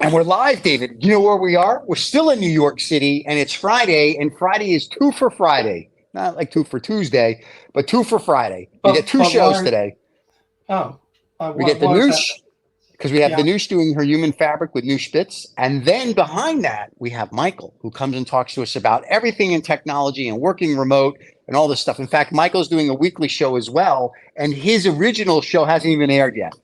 And we're live, David. You know where we are? We're still in New York City, and it's Friday, and Friday is two for Friday. Not like two for Tuesday, but two for Friday. We get two But shows why? today. Oh, We get the why is that? Noosh, because we have the Yeah, Noosh doing her human fabric with Noosh Spitz. And then behind that, we have Michael, who comes and talks to us about everything in technology and working remote and all this stuff. In fact, Michael's doing a weekly show as well, and his original show hasn't even aired yet.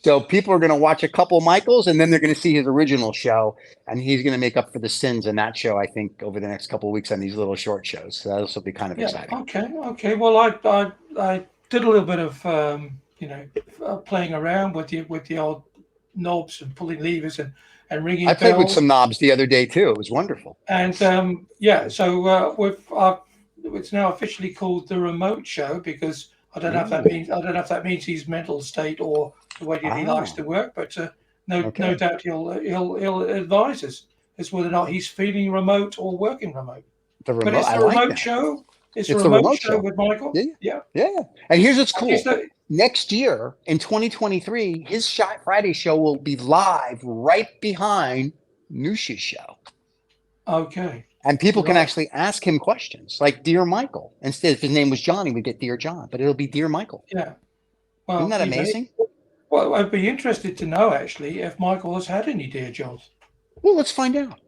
So people are going to watch a couple Michaels, and then they're going to see his original show, and he's going to make up for the sins in that show, I think, over the next couple of weeks on these little short shows. So this will be kind of yeah. exciting. Okay. Well, I did a little bit of playing around with the old knobs and pulling levers and I ringing played with some bells. knobs the other day too. It was wonderful. And yeah, so it's now officially called the remote show because Ooh. I don't know if that means his mental state or the way that he likes Ah, to work, but no okay. doubt he'll advise us as whether or not he's feeling remote or working remote. The But remote. it's I the like remote that. show. It's the It's the remote remote show show. with Michael. Yeah, Yeah. yeah, yeah. And here's what's Is cool. that Next year in 2023, his Friday show will be live right behind Noosh's show. okay? And people can Right. actually ask him questions like Dear Michael. Instead, if his name was Johnny, we'd get Dear John, but it'll be Dear Michael. Yeah. Isn't Well, that amazing? well, I'd be interested to know actually if Michael has had any dear jobs. Well, let's find out.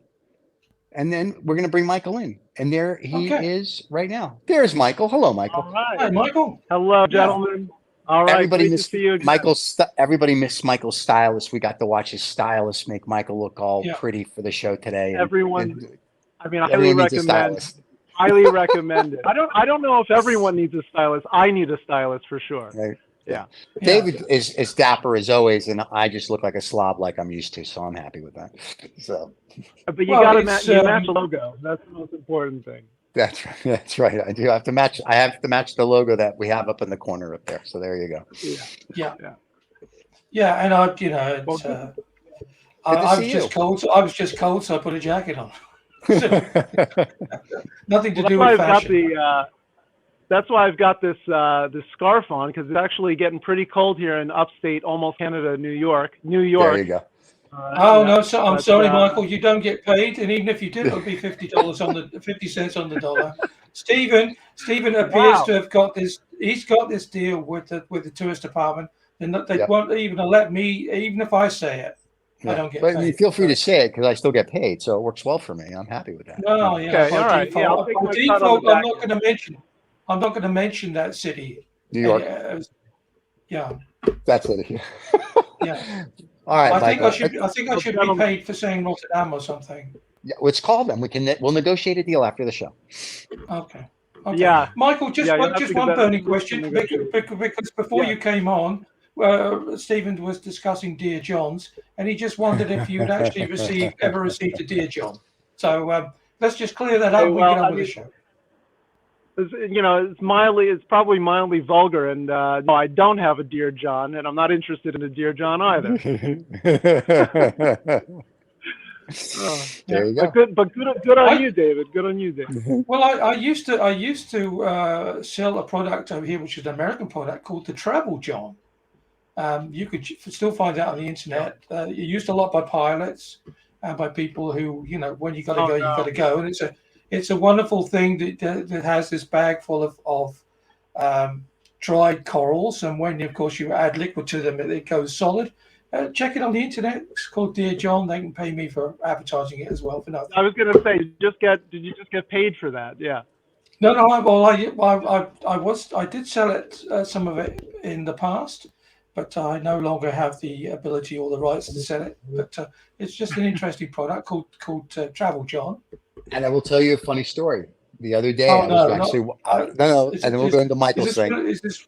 And then we're going to bring Michael in. And there he Okay. is right now. There's Michael. Hello, Michael. All right. Hi, Michael. Hello, Yeah. gentlemen. All right. Everybody Great to missed see you again. Michael's. Everybody missed Michael's stylist. We got to watch his stylist make Michael look all Yeah. pretty for the show today, Everyone, and I mean, I highly everyone needs a recommend. stylist. Highly recommend it. I don't know if everyone needs a stylist. I need a stylist for sure. Right? Yeah. Yeah. David is dapper as always, and I just look like a slob like I'm used to, so I'm happy with that. So But you Well, gotta it's match the logo. That's the most important thing. that's right. That's right. I do have to match. I have to match the logo that we have up in the corner up there. So there you go. Yeah. yeah, Yeah. yeah, and Well, it's, good. Good to I was see you. just cold. I was just cold, so I put a jacket on. So, nothing to Well, do with fashion. that's why I've got this scarf on because it's actually getting pretty cold here in upstate, almost Canada, New York. New There you York. go. Oh Yeah. no, so I'm But sorry, Michael. You don't get paid, and even if you did, it'll be $50 on the 50 cents on the dollar. Stephen appears wow. to have got this. He's got this deal with the tourist department, and that they Yep. won't even let me, even if I say it, I Yeah. don't get But I mean, paid. feel free So, to say it because I still get paid, so it works well for me. I'm happy with that. Yeah. no, yeah, Okay. All right. Yeah. I'll take by my cut on the default, back end. I'm not going to mention that city. New And York. yeah, That's what it is. yeah. All right, I think I Michael. should. I think I Well, should be gentlemen. paid for saying Rotterdam or something. Yeah, let's call them. We'll negotiate a deal after the show. Okay. Okay. Yeah. Michael, Yeah. You'll have just to get one that burning room to question negotiate. because before Yeah. you came on, Stephen was discussing Dear John's, and he just wondered if you'd actually ever received a Dear John. So let's just clear that up Okay. and we get Well, on I with the mean, show. it's probably mildly vulgar, and no, I don't have a Dear John, and I'm not interested in a Dear John either. There Yeah. you But go. good on I you, David. Good on you, David. well, I used to sell a product over here, which is an American product called the Travel John. You could still find it on the internet. Used a lot by pilots and by people who, when you got to Oh go, you got no. to go. And it's a wonderful thing that has this bag full of dried corals. And when, of course, you add liquid to them, it goes solid. Check it on the internet. It's called Dear John. They can pay me for advertising it as well for I nothing. was gonna say, did you just get paid for that? Yeah. No, no. I did sell it, some of it in the past, but I no longer have the ability or the rights to sell it. But it's just an interesting product called Travel John. And I will tell you a funny story. The other day, Oh I was no, actually not no, no, is and then we'll is go into is Michael's this thing. is this?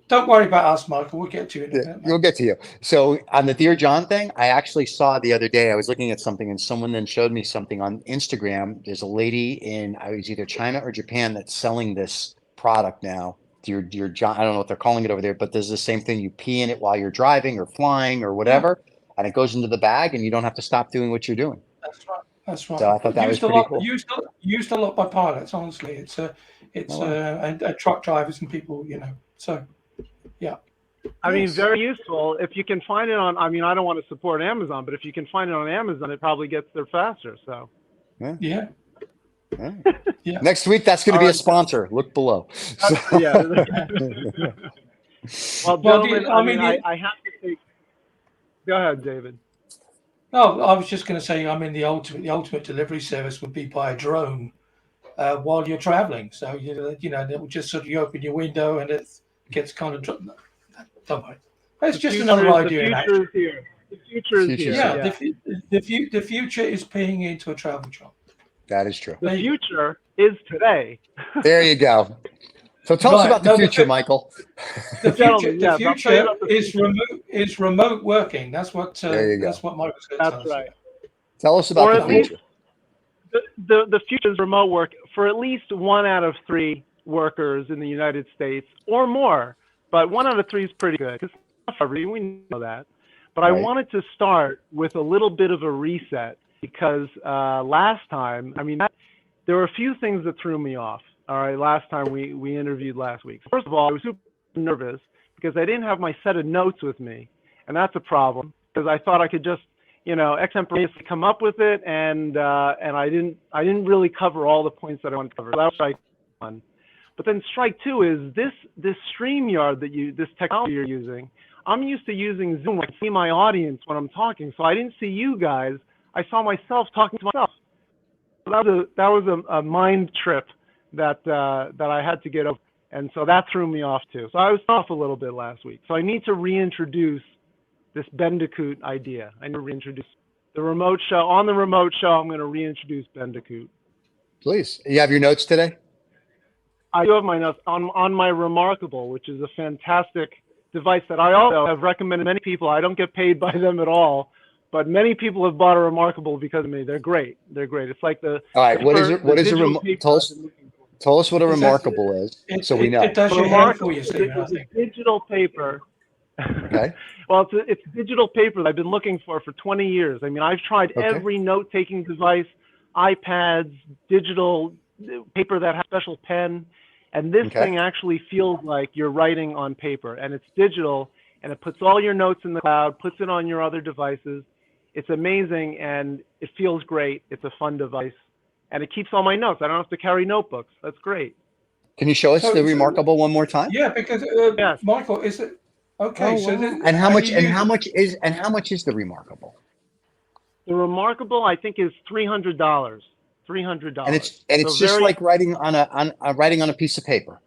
Don't worry about us, Michael. We'll get to you in a Yeah, minute, you'll mate. get to you. So on the Dear John thing, I actually saw the other day. I was looking at something, and someone then showed me something on Instagram. There's a lady in I was either China or Japan that's selling this product now. Dear John, I don't know what they're calling it over there, but there's the same thing. You pee in it while you're driving or flying or Yeah, whatever, and it goes into the bag, and you don't have to stop doing what you're doing. that's right. That's So right. I thought that was pretty cool. Used a lot by pilots. Honestly, Oh, wow. and truck drivers and people. So yeah. I mean, Yes. very useful. If you can find it on, I mean, I don't want to support Amazon, but if you can find it on Amazon, it probably gets there faster. So, Yeah. Yeah. Yeah. Next week, that's going to all be a right. sponsor. Look below. Yeah. Well, Well, gentlemen, I I mean, mean, I have to take, go ahead, David. no, I was just going to say, I mean, the ultimate delivery service would be by a drone while you're traveling. So it will just sort of you open your window and it gets kind of don't worry. It's just another The idea in future action. is here. The future is Future's here. here. Yeah, Yeah. the future is peeing into a travel job. That is true. The There you go. future is today. There you go. So tell us Right. about the No, future, Michael. Gentlemen, the yes, I'll tell you future about the is future. remote working. That's what There you go. Michael's going to That's tell us. right. Tell us about Or the at least future. the future is remote work for at least 1 out of 3 workers in the United States or more. But 1 out of 3 is pretty good. It's not for everyone, we know that. But I Right. wanted to start with a little bit of a reset because last time, I mean, there were a few things that threw me off. All right, last time we interviewed last week. First of all, I was super nervous because I didn't have my set of notes with me, and that's a problem because I thought I could just, extemporaneously come up with it, and I didn't really cover all the points that I wanted to cover. So that was strike one. But then strike two is this StreamYard this technology you're using. I'm used to using Zoom. I can see my audience when I'm talking, so I didn't see you guys. I saw myself talking to myself. So that was a mind trip that I had to get over, and so that threw me off too. So I was off a little bit last week. So I need to reintroduce this Bendicoot idea. I need to reintroduce the remote show. On the remote show, I'm going to reintroduce Bendicoot. Please. You have your notes today? I do have my notes on my Remarkable, which is a fantastic device that I also have recommended many people. I don't get paid by them at all, but many people have bought a Remarkable because of me. They're great. They're great. It's like the All right. What is it? What is a digital paper tell I've us? been looking for. Tell us what a Is that- remarkable is, so we know. It does your hair for you, Stephen, I think. Digital paper. Okay. Well, it's digital paper that I've been looking for 20 years. I mean, I've tried Okay. every note-taking device, iPads, digital paper that has special pen, and this Okay. thing actually feels like you're writing on paper, and it's digital, and it puts all your notes in the cloud, puts it on your other devices. It's amazing, and it feels great. It's a fun device, and it keeps all my notes. I don't have to carry notebooks. That's great. Can you show us So- the so- remarkable one more time? Yeah, because Yes. Michael, is it okay? Oh, So wow. the, And how are much? you And using- how much is the remarkable? The Remarkable, I think, is $300. $300. And it's So just very- like writing on a piece of paper.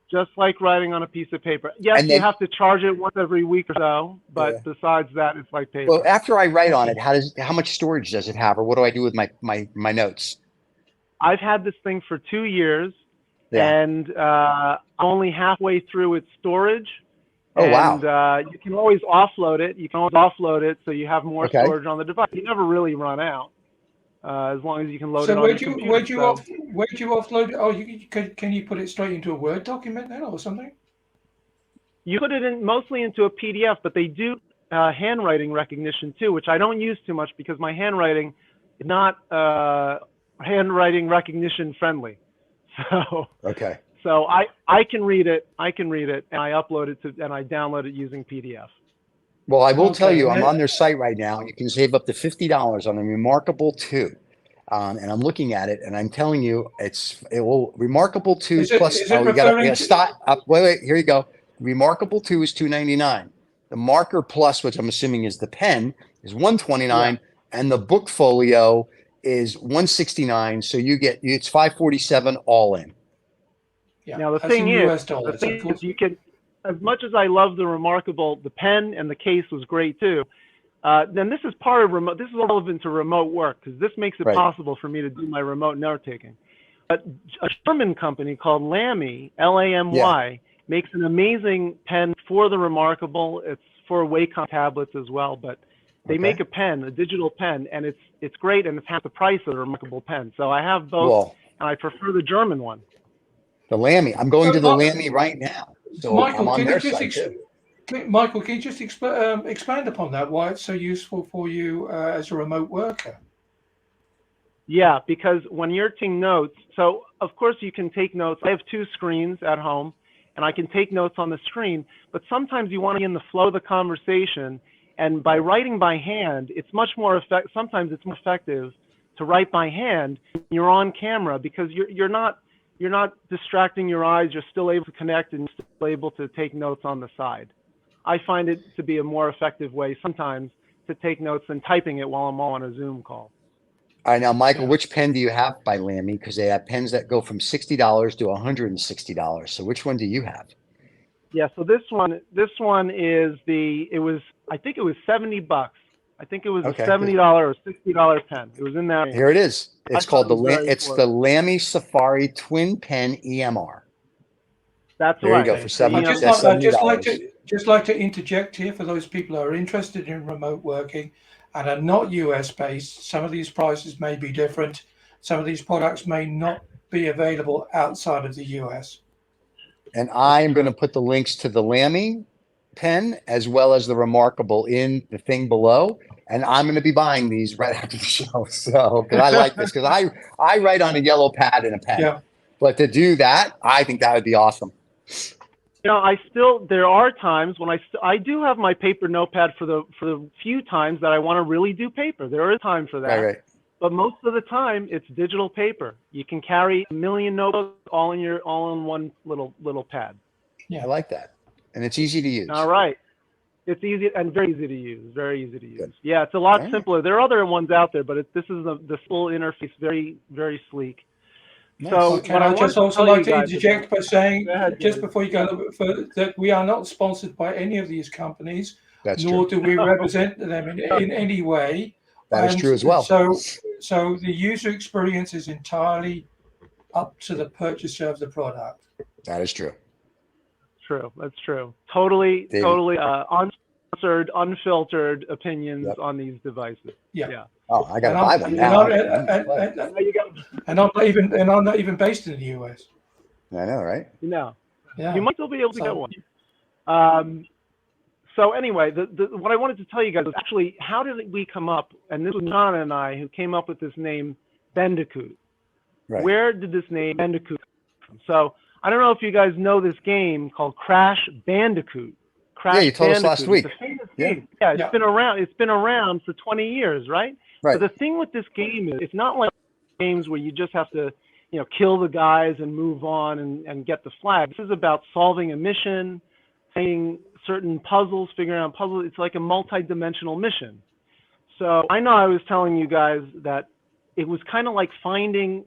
Just like writing on a piece of paper. Yes, And you then- have to charge it once every week or so, but Yeah. besides that, it's like paper. Well, after I write on it, how much storage does it have, or what do I do with my notes? I've had this thing for 2 years, Yeah. and only halfway through its storage. Oh, wow. And you can always offload it. You can always offload it so you have more Okay. storage on the device. You never really run out, as long as you can load it So on your computer. where'd you So offload it? Oh, can you put it straight into a Word document then, or something? you put it in mostly into a PDF, but they do handwriting recognition too, which I don't use too much because my handwriting is not handwriting recognition friendly. Okay. So I can read it. And I upload it and I download it using PDF. Well, I will tell Okay, you, I'm and- on their site right now, and you can save up to $50 on the Remarkable 2. And I'm looking at it, and I'm telling you, Remarkable 2 Is it- plus. is it Oh, you got referring to to- stop. Wait. Here you go. Remarkable 2 is $299. The Marker Plus, which I'm assuming is the pen, is $129, and the Book Folio is $169. So it's $547 all in. Yeah. Now the that's thing in is, US dollars, of course. you can, as much as I love the Remarkable, the pen and the case was great too. Then this is part of remote. This is relevant to remote work because this makes it Right. possible for me to do my remote note taking. But a German company called Lamy, Lamy, makes an amazing pen for the Remarkable. It's for Wacom tablets as well, but they Okay. make a pen, a digital pen, and it's great, and it's half the price of the Remarkable pen. So I have both, Well, and I prefer the German one. the Lamy. I'm going to the Mark- Lamy right now. So Michael, I'm on can their you just site too. Michael, can you just expand upon that? Why it's so useful for you as a remote worker? Yeah, because when you're taking notes, so of course you can take notes. I have 2 screens at home, and I can take notes on the screen, but sometimes you want to be in the flow of the conversation, and by writing by hand, it's much more effective. Sometimes it's more effective to write by hand when you're on camera, because you're not distracting your eyes. You're still able to connect and still able to take notes on the side. I find it to be a more effective way sometimes to take notes than typing it while I'm on a Zoom call. All right, now, Michael, which pen do you have by Lamy? Because they have pens that go from $60 to $160. So which one do you have? Yeah, so this one is I think it was $70. I think it was a $70 or $60 pen. It was in that range. Here it is. It's called the Lamy Safari Twin Pen EMR. That's there right. You go for $70. Just like to interject here for those people who are interested in remote working and are not US based. Some of these prices may be different. Some of these products may not be available outside of the US. And I'm going to put the links to the Lamy pen as well as the Remarkable in the thing below. And I'm going to be buying these right after the show. So, because I like this, because I write on a yellow pad and a pen. Yeah. But to do that, I think that would be awesome. You know, there are times when I do have my paper notepad for the few times that I want to really do paper. There is time for that. Right. But most of the time, it's digital paper. You can carry a million notebooks all in one little pad. Yeah, I like that, and it's easy to use. All right, it's easy and very easy to use. Very easy to use. Good. Yeah, it's a lot simpler. There are other ones out there, but this is the full interface, very very sleek. Nice. So can I just also like to interject by saying, just before you go a little bit further, that we are not sponsored by any of these companies, nor do we represent them in any way. That is true as well. So the user experience is entirely up to the purchaser of the product. That is true. True. That's true. Totally unsponsored, unfiltered opinions on these devices. Yeah. Oh, I got to buy one now. And I'm not even based in the US. I know, right? No. Yeah. You might still be able to get one. So anyway, what I wanted to tell you guys was actually, how did we come up, and this was John and I who came up with this name, Bendicoot. Right. Where did this name Bendicoot come from? So I don't know if you guys know this game called Crash Bandicoot. Yeah, you told us last week. It's a famous game. Yeah, it's been around. It's been around for 20 years, right? Right. But the thing with this game is, it's not like games where you just have to, kill the guys and move on and get the flag. This is about solving a mission, saying certain puzzles, figuring out puzzles. It's like a multi-dimensional mission. So I know I was telling you guys that it was kind of like finding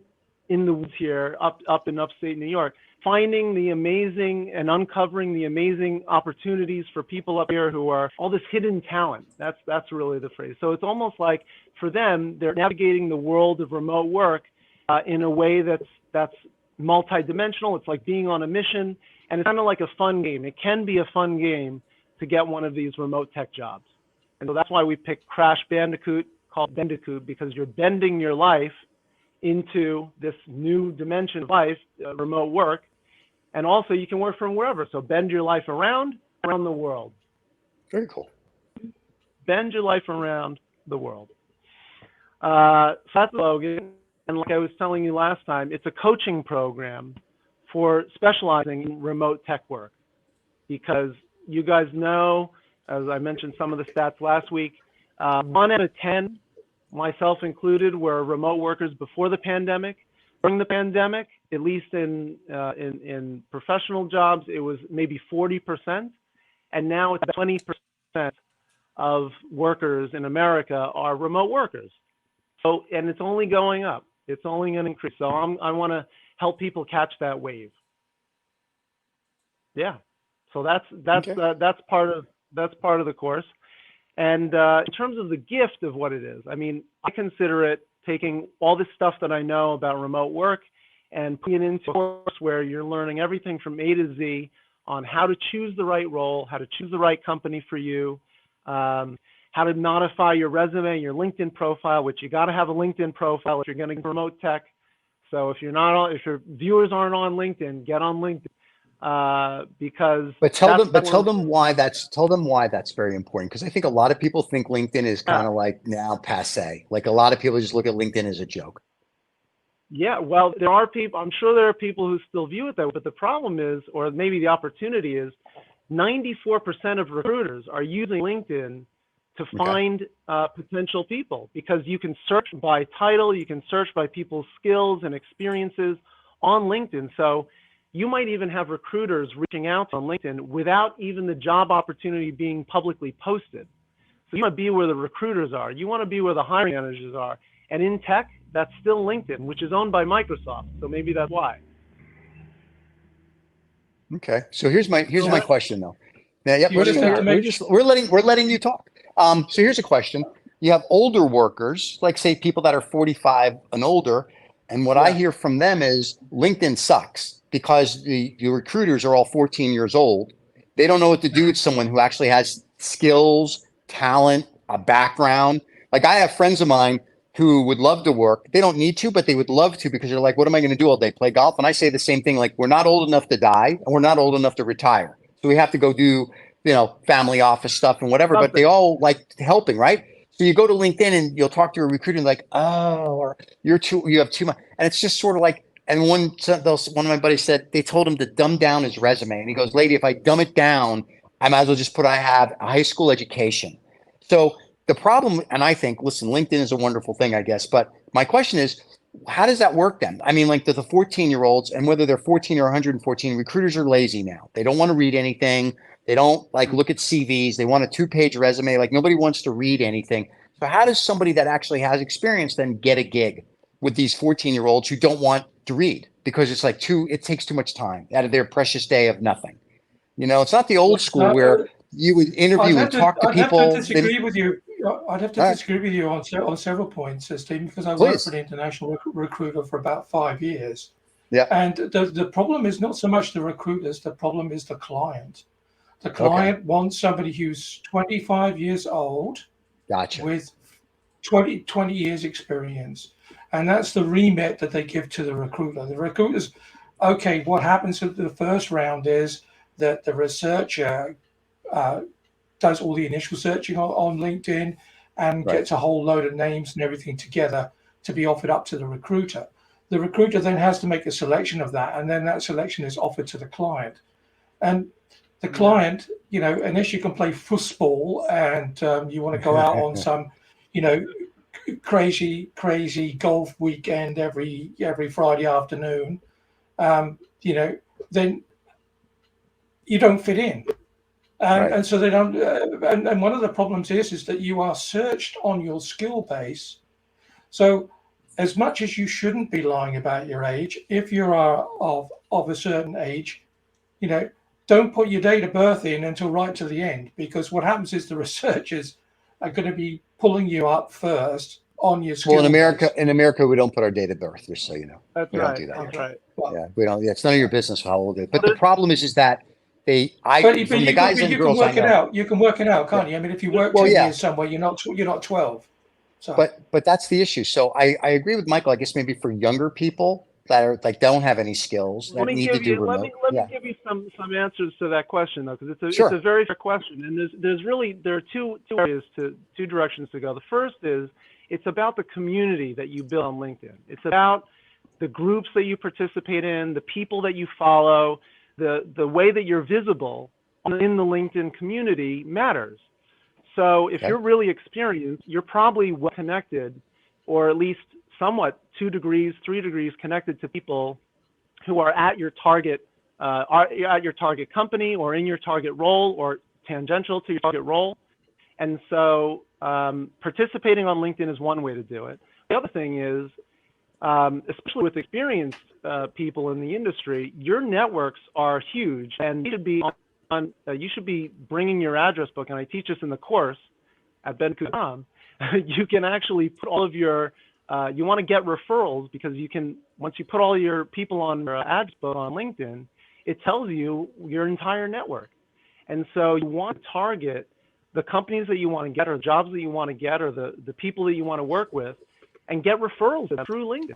in the woods here, up in upstate New York, finding the amazing and uncovering the amazing opportunities for people up here who are all this hidden talent. That's really the phrase. So it's almost like for them, they're navigating the world of remote work in a way that's multi-dimensional. It's like being on a mission, and it's kind of like a fun game. It can be a fun game to get one of these remote tech jobs. And so that's why we picked Crash Bandicoot, called Bendicoot, because you're bending your life into this new dimension of life, remote work. And also you can work from wherever. So bend your life around the world. Very cool. Bend your life around the world. So that's the slogan. And like I was telling you last time, it's a coaching program for specializing in remote tech work. Because you guys know, as I mentioned some of the stats last week, 1 out of 10, myself included, were remote workers before the pandemic. During the pandemic, at least in professional jobs, it was maybe 40%, and now it's 20% of workers in America are remote workers. So, and it's only going up. It's only going to increase. So I want to help people catch that wave. Yeah. So that's part of the course. And in terms of the gift of what it is, I mean, I consider it taking all this stuff that I know about remote work and putting it into a course where you're learning everything from A to Z on how to choose the right role, how to choose the right company for you, how to modify your resume, your LinkedIn profile, which you got to have a LinkedIn profile if you're going to get remote tech. So if your viewers aren't on LinkedIn, get on LinkedIn. Because tell them why that's very important, because I think a lot of people think LinkedIn is kind of like now passe. Like a lot of people just look at LinkedIn as a joke. Yeah, well, there are people, I'm sure there are people who still view it that way, but the problem is, or maybe the opportunity is, 94% of recruiters are using LinkedIn to Okay. find potential people, because you can search by title, you can search by people's skills and experiences on LinkedIn. So you might even have recruiters reaching out on LinkedIn without even the job opportunity being publicly posted. So you want to be where the recruiters are. You want to be where the hiring managers are. And in tech, that's still LinkedIn, which is owned by Microsoft. So maybe that's why. Okay. So here's my Yeah. question though. Now, yep, You just have to make we're letting you talk. So here's a question. You have older workers, like say people that are 45 and older, and what I Yeah. hear from them is LinkedIn sucks because the recruiters are all 14 years old. They don't know what to do with someone who actually has skills, talent, a background. Like I have friends of mine who would love to work. They don't need to, but they would love to because they're like, what am I going to do all day? Play golf? And I say the same thing. Like, we're not old enough to die and we're not old enough to retire. So we have to go do, family office stuff and whatever, but they all like helping, right? So you go to LinkedIn and you'll talk to a recruiter and like, oh, or you have too much. And it's just sort of like, and one of my buddies said they told him to dumb down his resume. And he goes, lady, if I dumb it down, I might as well just put I have a high school education. So the problem, and I think, listen, LinkedIn is a wonderful thing, I guess, but my question is, how does that work then? I mean, like the 14-year-olds, and whether they're 14 or 114, recruiters are lazy now. They don't want to read anything. They don't like look at CVs. They want a 2-page resume. Like nobody wants to read anything. So how does somebody that actually has experience then get a gig with these 14-year-olds who don't want to read because it's like it takes too much time out of their precious day of nothing. It's not the old school where you would interview and talk to I'd have to people. disagree with you. I'd have to All right. disagree with you on several points, Stephen, because I worked Please. for an international recruiter for about 5 years. Yeah. And the problem is not so much the recruiters, the problem is the client. The client wants somebody who's 25 years old Gotcha. with 20 years experience. And that's the remit that they give to the recruiter. The recruiters, okay, what happens at the first round is that the researcher does all the initial searching on LinkedIn and Right. gets a whole load of names and everything together to be offered up to the recruiter. The recruiter then has to make a selection of that, and then that selection is offered to the client. And the client, unless you can play football and you want to go out on some, crazy golf weekend every Friday afternoon, then you don't fit in. And so they don't. And one of the problems is that you are searched on your skill base. So as much as you shouldn't be lying about your age, if you are of a certain age, don't put your date of birth in until right to the end, because what happens is the researchers are going to be pulling you up first on your skill Well, base. in America, we don't put our date of birth, just so you know. That's We right. don't do that. That's right. Well, Yeah, we don't. Yeah, it's none of your business how old it is. But the problem is that but from the you guys can, and you can girls I work it know. out. You can work it out, can't you? I mean, if you work Well, 10 yeah. years somewhere, you're not 12. So, But that's the issue. So I agree with Michael. I guess maybe for younger people that are like don't have any skills that need to do remote. Let me give you some answers to that question though, because it's Sure. a very fair question, and there are two areas two directions to go. The first is it's about the community that you build on LinkedIn. It's about the groups that you participate in, the people that you follow, the way that you're visible in the LinkedIn community matters. So if you're really experienced, you're probably well connected, or at least somewhat 2 degrees, 3 degrees connected to people who are at your target company or in your target role or tangential to your target role. And so participating on LinkedIn is one way to do it. The other thing is, especially with experienced people in the industry, your networks are huge, and you should be bringing your address book, and I teach this in the course at Bendicoot. You can actually put all of your, you want to get referrals, because you can, once you put all your people on your address book on LinkedIn, it tells you your entire network. And so you want to target the companies that you want to get, or the jobs that you want to get, or the people that you want to work with, and get referrals through LinkedIn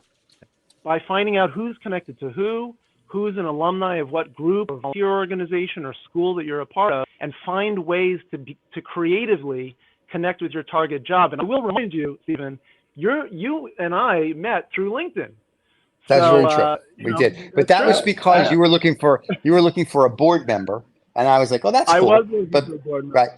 by finding out who's connected to who's an alumni of what group or volunteer organization or school that you're a part of, and find ways to creatively connect with your target job. And I will remind you, Stephen, you and I met through LinkedIn. That's So, very true. you We know, did, but that's that was great. because you were looking for a board member, and I was like, oh, that's I cool. was looking But for a board member. right,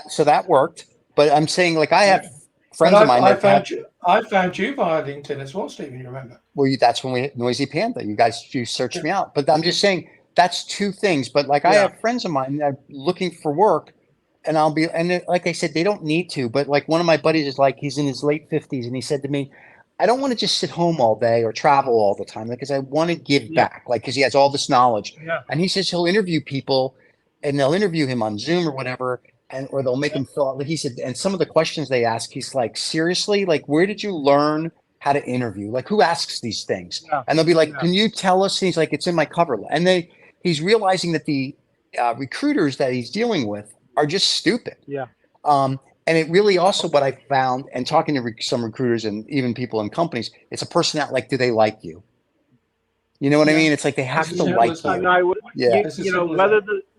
so that worked. But I'm saying, like, I have Yeah. But friends of mine I that have. found you. I found you via LinkedIn as well, Stephen. You remember? Well, that's when we hit Noisy Panda. You searched Yeah. me out. But I'm just saying that's two things. But like I Yeah. have friends of mine that are looking for work, and like I said, they don't need to. But like one of my buddies is like he's in his late 50s, and he said to me, I don't want to just sit home all day or travel all the time because I want to give Yeah. back. Like because he has all this knowledge, Yeah. and he says he'll interview people, and they'll interview him on Zoom or whatever. And or they'll make him fill out. Like he said, and some of the questions they ask, he's like, seriously, like where did you learn how to interview? Like who asks these things? Yeah. And they'll be like, Yeah. can you tell us? And he's like, it's in my cover letter. And he's realizing that the recruiters that he's dealing with are just stupid. Yeah. And it really also what I found and talking to some recruiters and even people in companies, it's a personality. Like, do they like you? You know what I Yeah. mean? It's like they have As to simple like as that. you. I would, Yeah. It's as you know, simple as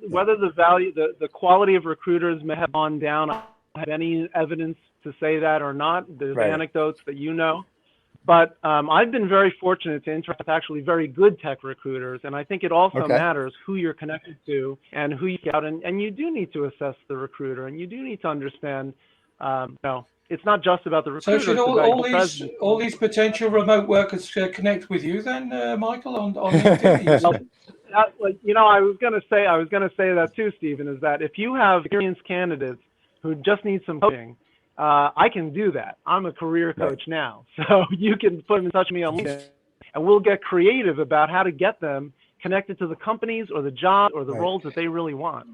whether that. the value, the quality of recruiters may have gone down. I don't have any evidence to say that or not. There's Right. anecdotes that you know. But I've been very fortunate to interact with actually very good tech recruiters, and I think it also Okay. matters who you're connected to and who you get out, and you do need to assess the recruiter, and you do need to understand, you know, it's not just about the So recruiter, should it's about all your presence. all these potential remote workers connect with you then, Michael, on LinkedIn? You Well, said. like, you know, I was gonna say that too, Stephen, is that if you have experienced candidates who just need some coaching, I can do that. I'm a career coach now, so you can put them in touch with me on LinkedIn, and we'll get creative about how to get them connected to the companies or the job or the Right. roles that they really want.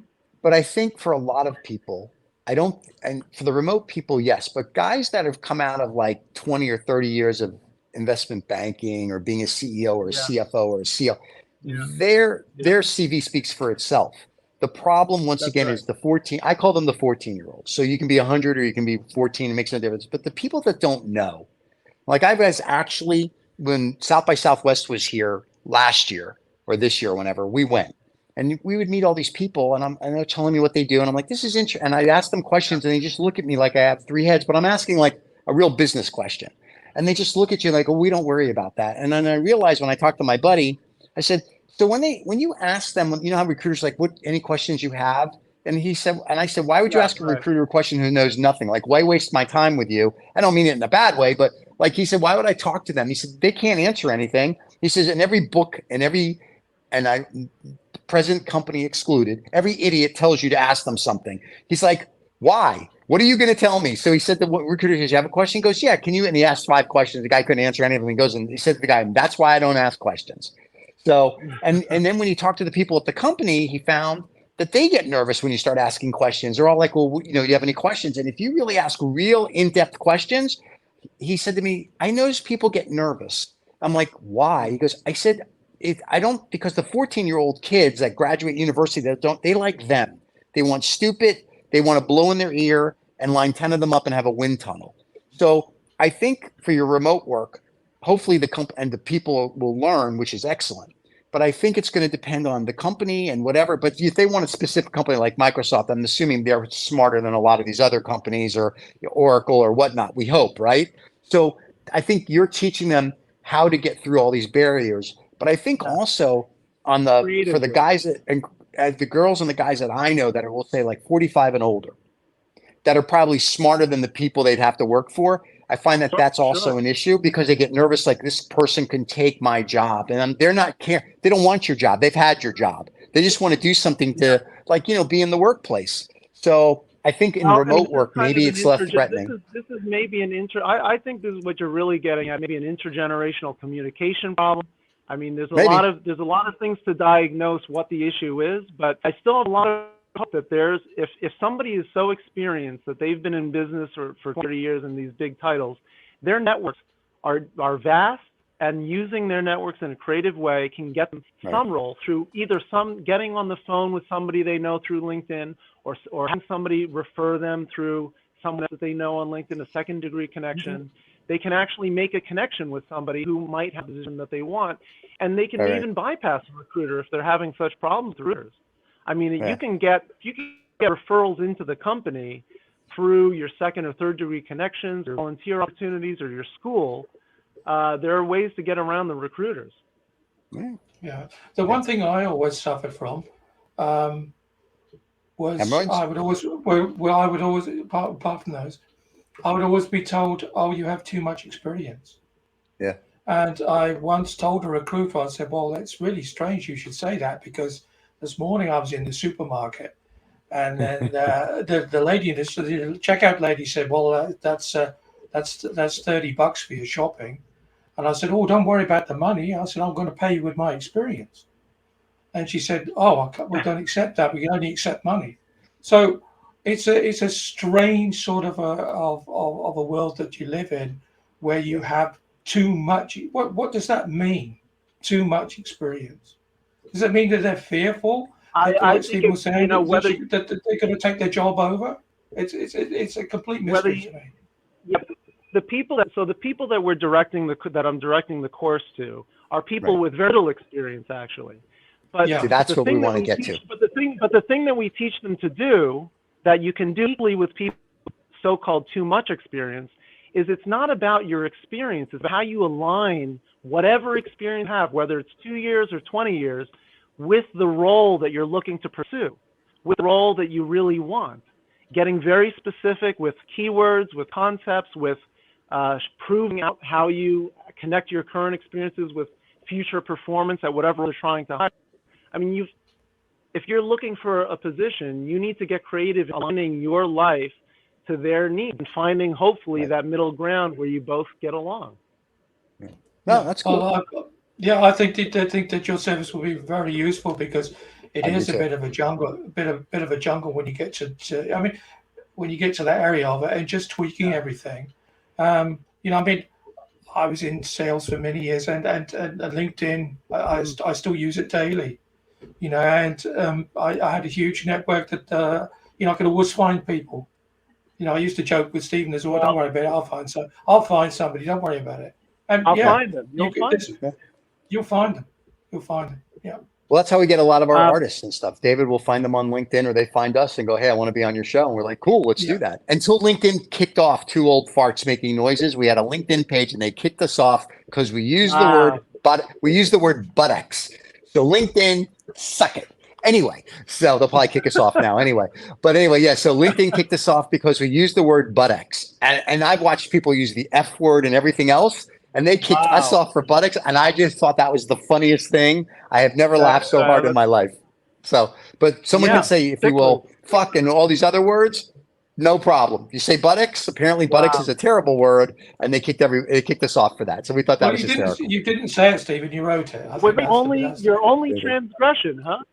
But I think for a lot of people, I don't, and for the remote people, yes, but guys that have come out of like 20 or 30 years of investment banking or being a CEO or a Yeah. CFO or a CEO, Yeah. their CV speaks for itself. The problem, once That's again, right. is the 14, I call them the 14-year-olds. So you can be 100 or you can be 14, it makes no difference. But the people that don't know, like I was actually, when South by Southwest was here last year or this year, whenever we went, and we would meet all these people, and they're telling me what they do, and I'm like, this is interesting. And I'd ask them questions, and they just look at me like I have three heads, but I'm asking like a real business question, and they just look at you like, oh, we don't worry about that. And then I realized when I talked to my buddy, I said, so when you ask them, you know how recruiters like, what any questions you have? And he said, and I said, why would you Yeah, ask a right. recruiter a question who knows nothing? Like, why waste my time with you? I don't mean it in a bad way, but like he said, why would I talk to them? He said, they can't answer anything. He says, in every book and I present company excluded, every idiot tells you to ask them something. He's like, why? What are you going to tell me? So he said to the recruiter, says, you have a question? He goes, yeah, can you? And he asked 5 questions. The guy couldn't answer any of them. He goes, and he said to the guy, that's why I don't ask questions. So, and then when he talked to the people at the company, he found that they get nervous when you start asking questions. They're all like, well, you know, do you have any questions? And if you really ask real in-depth questions, he said to me, I notice people get nervous. I'm like, why? He goes, I said, I don't, because the 14-year-old kids that graduate university that don't, they like them. They want stupid, they want to blow in their ear and line 10 of them up and have a wind tunnel. So I think for your remote work, hopefully the company and the people will learn, which is excellent. But I think it's going to depend on the company and whatever. But if they want a specific company like Microsoft, I'm assuming they're smarter than a lot of these other companies or Oracle or whatnot. We hope, right? So I think you're teaching them how to get through all these barriers. But I think Yeah. also for the Creatively. guys that and the girls and the guys that I know that are, we'll say like 45 and older, that are probably smarter than the people they'd have to work for. I find that that's also Sure. an issue because they get nervous, like this person can take my job, and they're not care. They don't want your job. They've had your job. They just want to do something to, like, you know, be in the workplace. So I think in Well, and remote this is work, kind of maybe an it's less this threatening. is maybe an I think this is what you're really getting at, maybe an intergenerational communication problem. I mean, there's a Maybe. lot of things to diagnose what the issue is, but I still have a lot of hope that if somebody is so experienced that they've been in business for 30 years in these big titles, their networks are vast, and using their networks in a creative way can get them some role through either getting on the phone with somebody they know through LinkedIn, or having somebody refer them through someone that they know on LinkedIn, a second degree connection. Mm-hmm. They can actually make a connection with somebody who might have the position that they want, and they can even bypass a recruiter if they're having such problems with recruiters. I mean, you can get referrals into the company through your second or third degree connections or volunteer opportunities or your school. there are ways to get around the recruiters. Yeah. The one thing I always suffered from was Hemorrhoids? I would always, apart from those, I would always be told, "Oh, you have too much experience." Yeah. And I once told a recruiter, I said, "Well, it's really strange you should say that, because this morning I was in the supermarket, and then the lady, the checkout lady, said, "Well, that's $30 for your shopping." And I said, "Oh, don't worry about the money." I said, "I'm going to pay you with my experience." And she said, "Oh, we don't accept that. We can only accept money." So it's a strange sort of a world that you live in, where you have too much. What does that mean? Too much experience? Does it mean that they're fearful? That, I like think Stephen was saying, whether that they're going to take their job over? It's a complete mystery to me. Yeah, the people that we're directing that I'm directing the course to are people with very little experience, actually. But Yeah. See, that's what we want to we get teach, to. But the thing that we teach them to do, that you can do with people with so-called too much experience, is it's not about your experience. It's about how you align whatever experience you have, whether it's 2 years or 20 years, with the role that you're looking to pursue, with the role that you really want. Getting very specific with keywords, with concepts, with proving out how you connect your current experiences with future performance at whatever they're trying to hire. I mean, if you're looking for a position, you need to get creative in aligning your life to their needs and finding, hopefully, that middle ground where you both get along. No, that's cool. I think that your service will be very useful, because it is a bit of a jungle, bit of a jungle when you get to I mean, when you get to that area of it, and just tweaking everything. I mean, I was in sales for many years, and LinkedIn, I still use it daily. And I had a huge network that I could always find people. I used to joke with Stephen as well. Don't worry about it. I'll find somebody. Don't worry about it. And I'll find them. You'll find them. You'll find them. You'll find them. Yeah. Well, that's how we get a lot of our artists and stuff. David will find them on LinkedIn, or they find us and go, "Hey, I want to be on your show." And we're like, "Cool, let's do that." Until LinkedIn kicked off Two Old Farts Making Noises. We had a LinkedIn page and they kicked us off because we used the word buttocks. So LinkedIn, suck it. Anyway, so they'll probably kick us off now anyway. But anyway, yeah, so LinkedIn kicked us off because we used the word buttocks. And I've watched people use the F word and everything else, and they kicked us off for buttocks. And I just thought that was the funniest thing. I have never laughed so hard in my life. So, but someone can say, if you will, fuck and all these other words, no problem. You say buttocks, apparently buttocks is a terrible word, and they kicked us off for that. So we thought that was hysterical. You didn't say it, Stephen. You wrote it. Your only transgression, huh?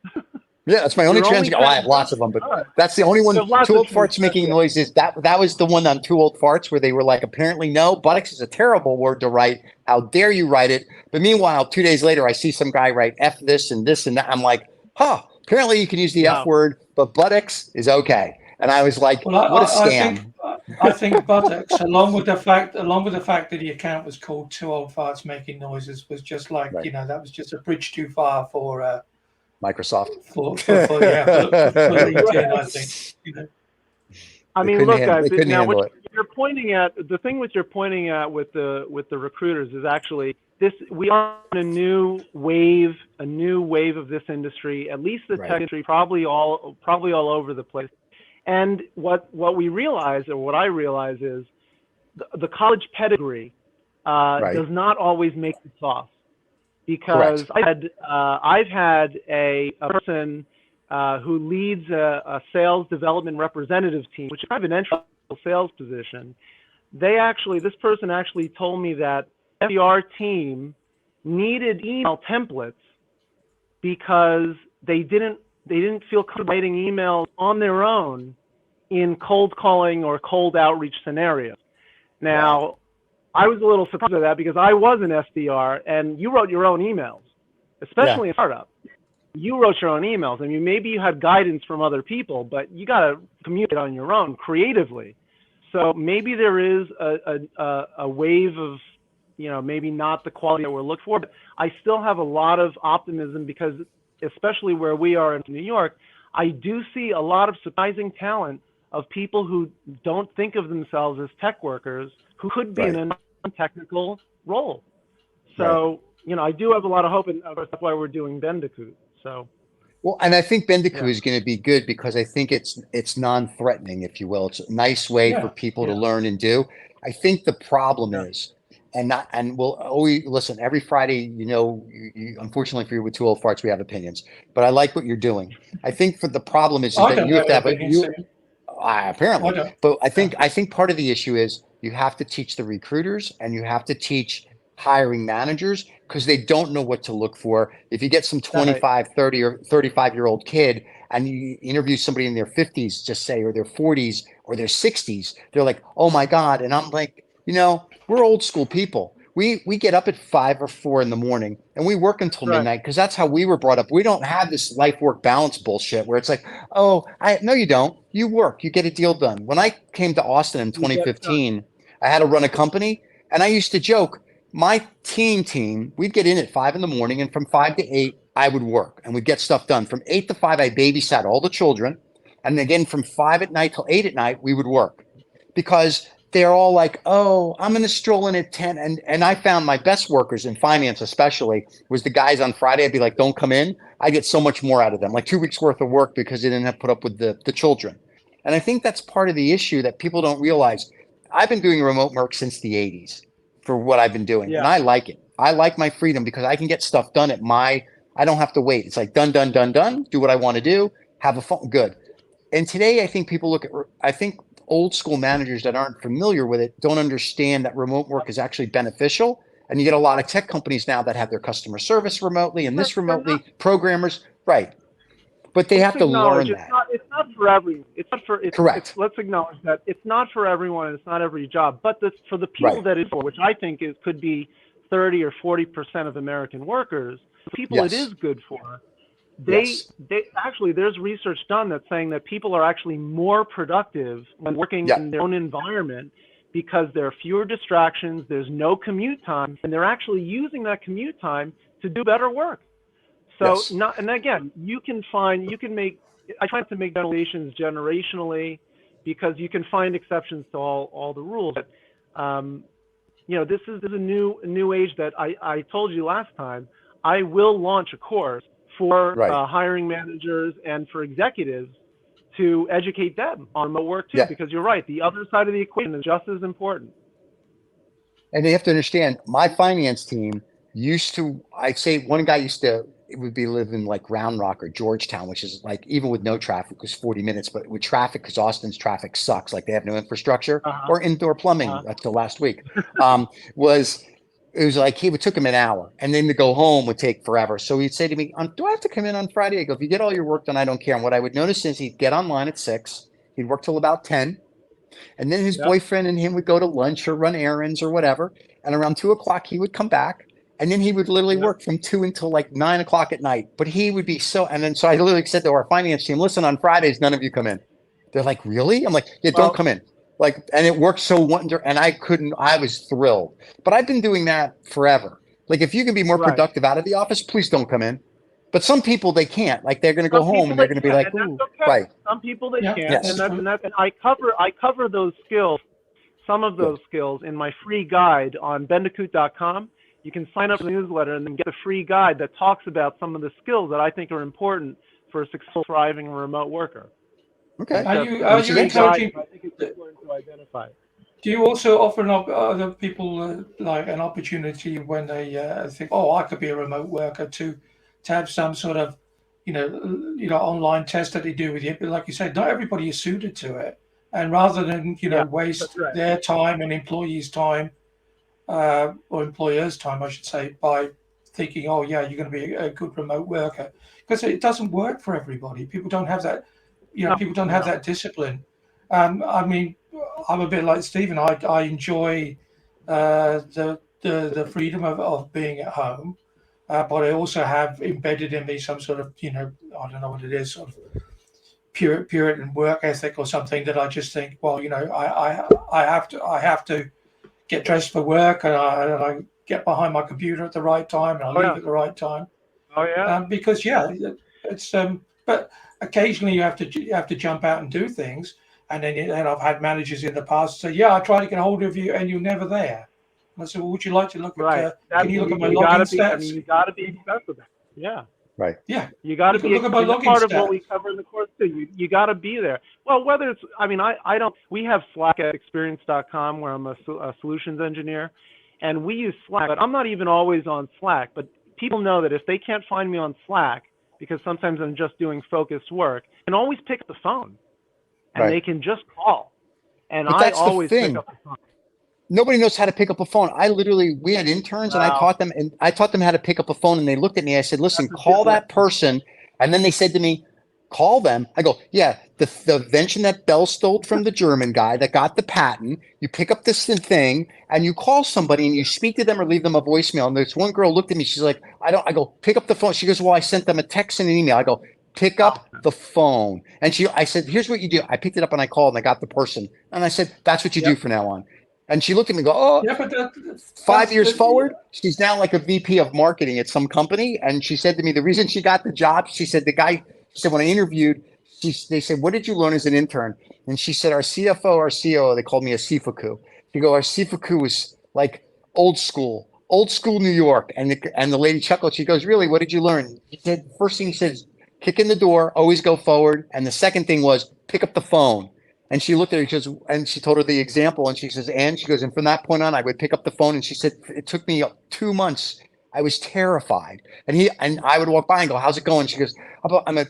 Yeah, that's my only transgression. I have lots of them, but that's the only one. Two Old Farts Making Noises. That was the one on Two Old Farts where they were like, apparently, no, buttocks is a terrible word to write. How dare you write it? But meanwhile, 2 days later, I see some guy write F this and this and that. I'm like, apparently you can use the F word, but buttocks is okay. And I was like, what a scam. I think buttocks, along with the fact that the account was called Two Old Farts Making Noises, was just like, that was just a bridge too far for Microsoft. For LinkedIn, I think. I mean, look, guys. Now, what you're pointing at, the thing which you're pointing at with the recruiters is actually this. We are in a new wave of this industry. At least the tech industry, probably all over the place. And what we realize, or what I realize, is the college pedigree does not always make the sauce. Because I've had a person who leads a sales development representative team, which is kind of an entry-level sales position. This person actually told me that SDR team needed email templates because they didn't feel comfortable writing emails on their own in cold calling or cold outreach scenarios. Now, I was a little surprised at that because I was an SDR, and you wrote your own emails, especially in startup. You wrote your own emails. I mean, maybe you had guidance from other people, but you got to communicate on your own creatively. So maybe there is a wave of, maybe not the quality that we're looking for, but I still have a lot of optimism because, especially where we are in New York, I do see a lot of surprising talent of people who don't think of themselves as tech workers, who could be in a non-technical role. So, I do have a lot of hope, and that's why we're doing Bendicoot. So. Well, and I think Bendicoot Yeah. is going to be good because I think it's non-threatening, if you will. It's a nice way for people to learn and do. I think the problem is, and we'll always listen every Friday. Unfortunately for you with two old farts, we have opinions, but I like what you're doing. I think for the problem is I that don't you have to have have opinions. apparently, I don't. but I think part of the issue is you have to teach the recruiters and you have to teach hiring managers because they don't know what to look for. If you get some 25, 30 or 35-year-old kid and you interview somebody in their 50s, just say, or their 40s or their 60s, they're like, oh my God. And I'm like, we're old school people. We get up at 5 or 4 in the morning and we work until midnight because that's how we were brought up. We don't have this life work balance bullshit where it's like, no, you don't. You work, you get a deal done. When I came to Austin in 2015, I had to run a company and I used to joke, my team, we'd get in at 5 in the morning and from 5 to 8, I would work and we'd get stuff done. From 8 to 5, I babysat all the children. And again, from 5 at night till 8 at night, we would work because they're all like, oh, I'm going to stroll in at 10. And I found my best workers in finance, especially, was the guys on Friday. I'd be like, don't come in. I get so much more out of them, like 2 weeks worth of work because they didn't have to put up with the children. And I think that's part of the issue that people don't realize. I've been doing remote work since the 80s for what I've been doing. And I like it. I like my freedom because I can get stuff done I don't have to wait. It's like done, do what I want to do, have a fun, good. And today I think people I think old school managers that aren't familiar with it don't understand that remote work is actually beneficial. And you get a lot of tech companies now that have their customer service remotely and this remotely, programmers, right. But they have to learn that. It's not for everyone. Correct. Let's acknowledge that it's not for everyone and it's not every job. But for the people that it's for, which I think could be 30 or 40% of American workers, the people it is good for, they actually, there's research done that's saying that people are actually more productive when working in their own environment because there are fewer distractions, there's no commute time, and they're actually using that commute time to do better work. So and again, I try to make generalizations generationally because you can find exceptions to all the rules. But, this is a new age that I told you last time. I will launch a course for hiring managers and for executives to educate them on remote work too, because you're right. The other side of the equation is just as important. And they have to understand, my finance team one guy it would be living like Round Rock or Georgetown, which is like, even with no traffic, was 40 minutes, but with traffic, because Austin's traffic sucks, like they have no infrastructure or indoor plumbing until last week, it was like, it took him an hour and then to go home would take forever. So he'd say to me, do I have to come in on Friday? I go, if you get all your work done, I don't care. And what I would notice is he'd get online at 6, he'd work till about 10. And then his boyfriend and him would go to lunch or run errands or whatever. And around 2 o'clock, he would come back. And then he would literally work from 2 until like 9 o'clock at night. But he would be so I literally said to our finance team, listen, on Fridays, none of you come in. They're like, really? I'm like, don't come in. And it worked so wonderful. And I was thrilled. But I've been doing that forever. Like, if you can be more productive out of the office, please don't come in. But some people, they can't. Like, they're going to go home and they're going to be like, ooh, Some people they can't. And I cover those skills, some of those skills in my free guide on bendicoot.com. You can sign up for the newsletter and then get a free guide that talks about some of the skills that I think are important for a successful, thriving remote worker. Okay. Are you encouraging? I think it's important to identify. Do you also offer other people like an opportunity when they think, oh, I could be a remote worker to have some sort of, online test that they do with you? But like you said, not everybody is suited to it. And rather than, waste their time and employees' time, or employers' time, I should say, by thinking, oh, yeah, you're going to be a good remote worker. Because it doesn't work for everybody. People don't have that, people don't have that discipline. I mean, I'm a bit like Stephen. I enjoy the freedom of being at home, but I also have embedded in me some sort of, I don't know what it is, sort of Puritan work ethic or something that I just think, well, I have to get dressed for work, and I get behind my computer at the right time, and I leave at the right time. Oh yeah. Because it's but occasionally you have to jump out and do things, and then I've had managers in the past say, I try to get hold of you, and you're never there. And I said, well, would you like to look Right. at, can you look at my You gotta login be. I stats? mean, you gotta be accessible. Yeah. Right. Yeah. You got to You can be. look at my I mean, login part of what we stats. cover in the course too. You got to be there. Well, whether it's, I mean, I don't. We have Slack at experience.com where I'm a solutions engineer, and we use Slack. But I'm not even always on Slack. But people know that if they can't find me on Slack, because sometimes I'm just doing focused work, they can always pick up the phone, and Right. they can just call. And But I that's the always thing. pick up the phone. Nobody knows how to pick up a phone. We had interns and I Wow. taught them how to pick up a phone, and they looked at me. I said, listen, That's a call good that person. And then they said to me, call them. I go, yeah, the invention that Bell stole from the German guy that got the patent. You pick up this thing and you call somebody and you speak to them or leave them a voicemail. And this one girl looked at me. She's like, I go, pick up the phone. She goes, well, I sent them a text and an email. I go, pick up the phone. And I said, here's what you do. I picked it up and I called and I got the person. And I said, that's what you do Yep. from now on. And she looked at me and go, oh, Yeah, but 5 years forward, she's now like a VP of marketing at some company. And she said to me, the reason she got the job, she said, when I interviewed, they said, what did you learn as an intern? And she said, our CFO, our COO, they called me a Sifuku. She go, our Sifuku was like old school New York. And the lady chuckled. She goes, really, what did you learn? She said, first thing she says, kick in the door, always go forward. And the second thing was pick up the phone. And she looked at her, and she told her the example, and she says, and she goes, and from that point on, I would pick up the phone. And she said, it took me 2 months. I was terrified. And I would walk by and go, how's it going? She goes,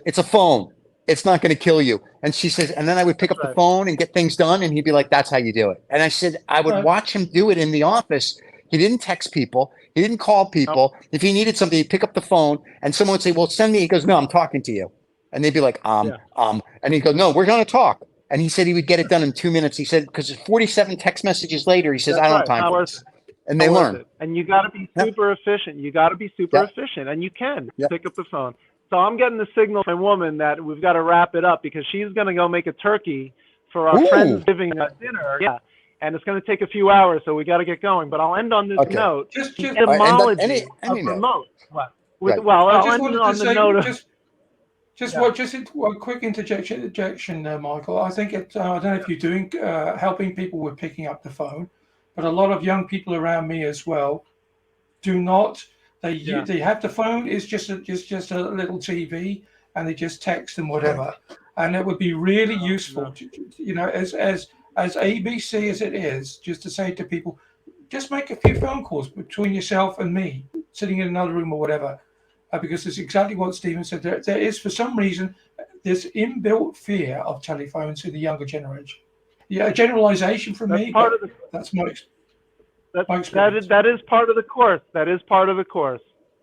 it's a phone. It's not going to kill you. And she says, and then I would pick up the phone and get things done. And he'd be like, that's how you do it. And I said, I would watch him do it in the office. He didn't text people. He didn't call people. If he needed something, he'd pick up the phone and someone would say, well, send me. He goes, no, I'm talking to you. And they'd be like, and he'd go, no, we're going to talk. And he said he would get it done in 2 minutes. He said, because 47 text messages later, he says, I don't have time for this. And they learn. And you got to be super efficient. You got to be super efficient, and you can pick up the phone. So I'm getting the signal from a woman that we've got to wrap it up because she's going to go make a turkey for our Friendsgiving dinner. Yeah. And it's going to take a few hours, so we got to get going. But I'll end on this note. The etymology of remote. Well, I'll end on the note of... Just one quick interjection, Michael. I think I don't know if you're doing helping people with picking up the phone, but a lot of young people around me as well do not. They have the phone. It's just a little TV, and they just text and whatever. And it would be really useful, as ABC as it is, just to say to people, just make a few phone calls between yourself and me, sitting in another room or whatever. Because it's exactly what Stephen said. There is, for some reason, this inbuilt fear of telephones in the younger generation. Yeah, a generalization from me, but that's my experience. That is part of the course. That is part of the course.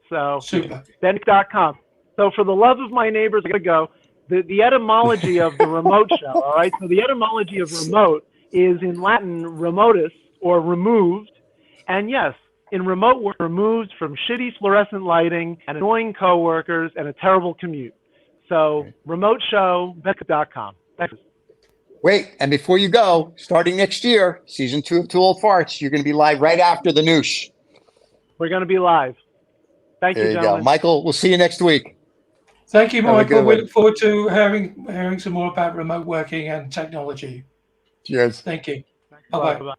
So, super. Bendicoot.com. So, for the love of my neighbors, I got to go. The etymology of the remote show, all right? So, the etymology of remote is in Latin remotus, or removed. And yes, in remote work, removed from shitty fluorescent lighting and annoying coworkers and a terrible commute. So, remote show, Bendicoot.com. Thanks. Wait, and before you go, starting next year, season 2 of Two Old Farts, you're going to be live right after the noosh. We're going to be live. Thank you, There you gentlemen. go. Michael, we'll see you next week. Thank you, Michael. We look forward to hearing some more about remote working and technology. Cheers. Thank you. Bye-bye.